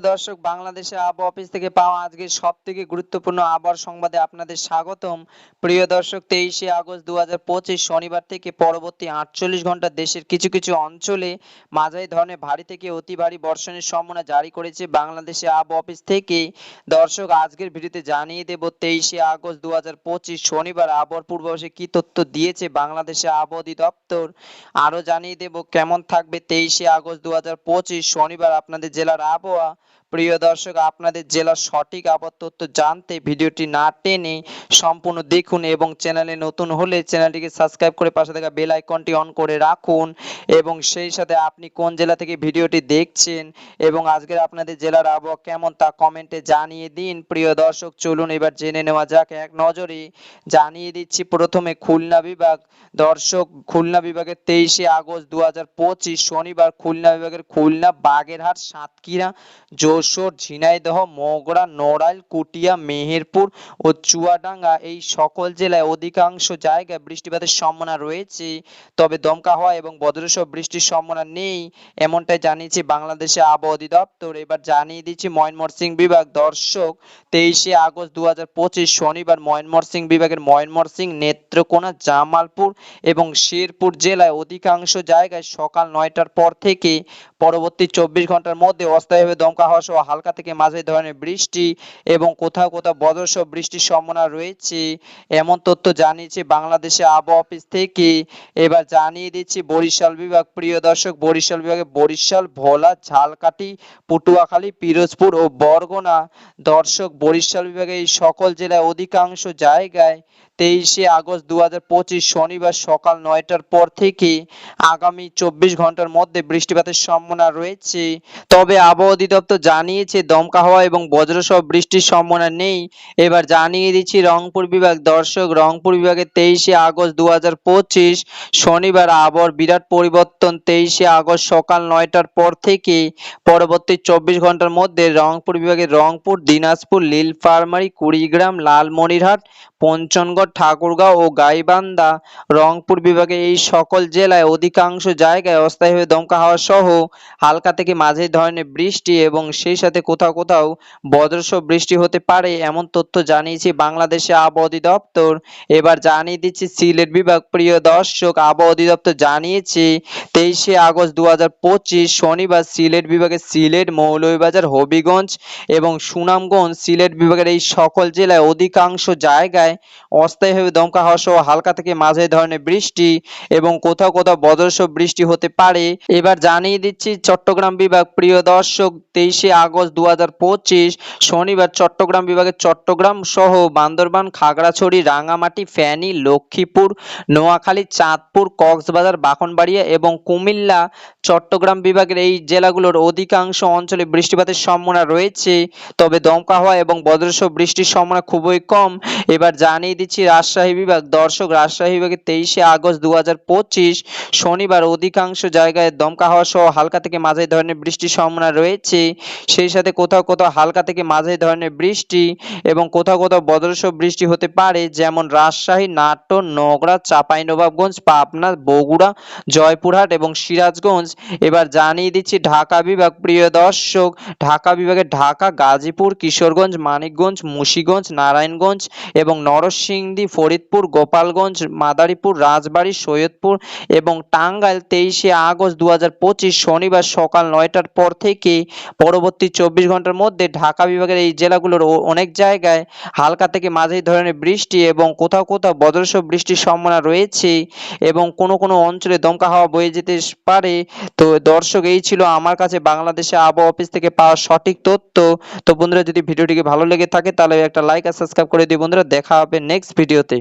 দর্শক, বাংলাদেশে আবহাওয়া অফিস থেকে পাওয়া আজকের সবথেকে গুরুত্বপূর্ণ আবহাওয়ার সংবাদে আপনাদের স্বাগতম। প্রিয় দর্শক, 23শে আগস্ট 2025 শনিবার থেকে পরবর্তী 48 ঘন্টা দেশের কিছু কিছু অঞ্চলে মাঝারি ধরনের ভারী থেকে অতি ভারী বর্ষণের সম্ভাবনা জারি করেছে বাংলাদেশে আবহাওয়া অফিস থেকে। দর্শক, আজকের ভিডিওতে জানিয়ে দেব 23শে আগস্ট 2025 শনিবার আবহাওয়ার পূর্বাভাসে কি তথ্য দিয়েছে বাংলাদেশে আবহাওয়া অধিদপ্তর। আরো জানিয়ে দেব কেমন থাকবে 23শে আগস্ট 2025 শনিবার আপনাদের জেলার আবহাওয়া। প্রিয় দর্শক, আপনাদের জেলার সঠিক আবহাওয়া তথ্য জানতে ভিডিওটি না টেনে সম্পূর্ণ দেখুন এবং চ্যানেলে নতুন হলে চ্যানেলটিকে সাবস্ক্রাইব করে পাশে থাকা বেল আইকনটি অন করে রাখুন। এবং সেই সাথে আপনি কোন জেলা থেকে ভিডিওটি দেখছেন এবং আজকের আপনাদের জেলার আবহাওয়া কেমন তা কমেন্টে জানিয়ে দিন। প্রিয় দর্শক, চলুন এবার জেনে নেওয়া যাক এক নজরে। জানিয়ে দিচ্ছি প্রথমে খুলনা বিভাগ। দর্শক, খুলনা বিভাগের 23শে আগস্ট 2025 শনিবার খুলনা বিভাগের খুলনা, বাগেরহাট, সাতক্ষীরা, যশোর, ঝিনাইদহ, মগরা, নড়াইল, কুটিয়া, মেহেরপুর ও চুয়াডাঙ্গা এই সকল জেলায় অধিকাংশ জায়গায় বৃষ্টিপাতের সম্ভাবনা রয়েছে, তবে দমকা হওয়া এবং বজ্রসহ বৃষ্টির সম্ভাবনা নেই, এমনটাই জানিয়েছে বাংলাদেশে আবহাওয়া অধিদপ্তর। এবার জানিয়ে দিচ্ছি ময়মনসিংহ বিভাগ। দর্শক, 23শে আগস্ট 2025 শনিবার ময়মনসিংহ বিভাগের ময়মনসিংহ, নেত্রকোনা, জামালপুর এবং শেরপুর জেলায় অধিকাংশ জায়গায় সকাল 9টার পর থেকে পরবর্তী 24 ঘন্টার মধ্যে অস্থায়ীভাবে দমকা হওয়া সহ হালকা থেকে মাঝারি ধরনের বৃষ্টি এবং কোথাও কোথাও বজ্রসহ বৃষ্টির সম্ভাবনা রয়েছে, এমন তথ্য জানিয়েছে বাংলাদেশে আবহাওয়া অফিস থেকে। এবার জানিয়ে দিচ্ছি বরিশাল বিভাগ। প্রিয় দর্শক, বরিশাল বিভাগে বরিশাল, ভোলা, ঝালকাঠি, পটুয়াখালী, পিরোজপুর ও বরগুনা। দর্শক, বরিশাল বিভাগে এই সকল জেলায় অধিকাংশ জায়গায় 23শে আগস্ট 2025 শনিবার সকাল 9টার পর থেকে আগামী 24 ঘন্টার মধ্যে বৃষ্টিপাতের সম্ভাবনা রয়েছে, তবে আবহাওয়া অধিদপ্তর জানিয়েছে দমকা হওয়া এবং বজ্রসহ বৃষ্টির সম্ভাবনা নেই। এবার জানিয়ে দিচ্ছি রংপুর বিভাগ। দর্শক, রংপুর বিভাগের 23শে আগস্ট 2025 শনিবার আবহাওয়ার বিরাট পরিবর্তন। 23শে আগস্ট সকাল 9টার পর থেকে পরবর্তী 24 ঘন্টার মধ্যে রংপুর বিভাগের রংপুর, দিনাজপুর, নীলফামারী, কুড়িগ্রাম, লালমনিরহাট, পঞ্চগড়, ঠাকুরগাঁও ও গাইবান্ধা রংপুর বিভাগে এই সকল জেলায় অধিকাংশ জায়গায় অস্থায়ীভাবে দমকা হাওয়া সহ হালকা থেকে মাঝারি ধরনের বৃষ্টি এবং সেই সাথে কোথাও কোথাও বজ্রসহ বৃষ্টি হতে পারে, এমন তথ্য জানিয়েছে বাংলাদেশে আবহাওয়া অধিদপ্তর। এবার জানিয়ে দিচ্ছি সিলেট বিভাগ। প্রিয় দর্শক, আবহাওয়া অধিদপ্তর জানিয়েছে 23শে আগস্ট 2025 শনিবার সিলেট বিভাগের সিলেট, মৌলভীবাজার, হবিগঞ্জ এবং সুনামগঞ্জ সিলেট বিভাগের এই সকল জেলায় অধিকাংশ জায়গায় অস্থায়ীভাবে দমকা হওয়া সহ হালকা থেকে মাঝারি ধরনের বৃষ্টি এবং কোথাও কোথাও বজ্রসহ বৃষ্টি হতে পারে। এবার জানিয়ে দিচ্ছি চট্টগ্রাম বিভাগ। প্রিয় দর্শক, 23শে আগস্ট 2025 শনিবার চট্টগ্রাম বিভাগের চট্টগ্রাম সহ বান্দরবান, খাগড়াছড়ি, রাঙামাটি, ফেনী, লক্ষ্মীপুর, নোয়াখালী, চাঁদপুর, কক্সবাজার, ব্রাহ্মণবাড়িয়া এবং কুমিল্লা চট্টগ্রাম বিভাগের এই জেলাগুলোর অধিকাংশ অঞ্চলে বৃষ্টিপাতের সম্ভাবনা রয়েছে, তবে দমকা হওয়া এবং বজ্রসহ বৃষ্টির সম্ভাবনা খুবই কম। এবার জানিয়ে দিচ্ছি রাজশাহী বিভাগ। দর্শক, রাজশাহী বিভাগে 23শে আগস্ট 2025 শনিবার অধিকাংশ জায়গায় দমকা হওয়া সহ হালকা থেকে মাঝারি ধরনের বৃষ্টির সম্ভাবনা রয়েছে, সেই সাথে কোথাও কোথাও হালকা থেকে মাঝারি ধরনের বৃষ্টি এবং কোথাও কোথাও বজ্রসহ বৃষ্টি হতে পারে, যেমন রাজশাহী, নাটোর, নওগাঁ, চাঁপাইনবাবগঞ্জ, পাবনা, বগুড়া, জয়পুরহাট এবং সিরাজগঞ্জ। এবার জানিয়ে দিচ্ছি ঢাকা বিভাগ। প্রিয় দর্শক, ঢাকা বিভাগে ঢাকা, গাজীপুর, কিশোরগঞ্জ, মানিকগঞ্জ, মুন্সিগঞ্জ, নারায়ণগঞ্জ এবং নরসিংদী, ফরিদপুর, গোপালগঞ্জ, মাদারীপুর, রাজবাড়ী, সৈয়দপুর এবং টাঙ্গাইল 23শে আগস্ট 2025 শনিবার সকাল 9টার পর থেকে পরবর্তী 24 ঘন্টার মধ্যে ঢাকা বিভাগের এই জেলাগুলোর অনেক জায়গায় হালকা থেকে মাঝারি ধরনের বৃষ্টি এবং কোথাও কোথাও বজ্রসহ বৃষ্টির সম্ভাবনা রয়েছে এবং কোনো কোনো অঞ্চলে দমকা হাওয়া বয়ে যেতে পারে। তো দর্শক, এই ছিল আমার কাছে বাংলাদেশে আবহাওয়া অফিস থেকে পাওয়া সঠিক তথ্য। তো বন্ধুরা, যদি ভিডিওটিকে ভালো লেগে থাকে তাহলে একটা লাইক আর সাবস্ক্রাইব করে দিও বন্ধুরা। দেখা হবে নেক্সট ভিডিওতে।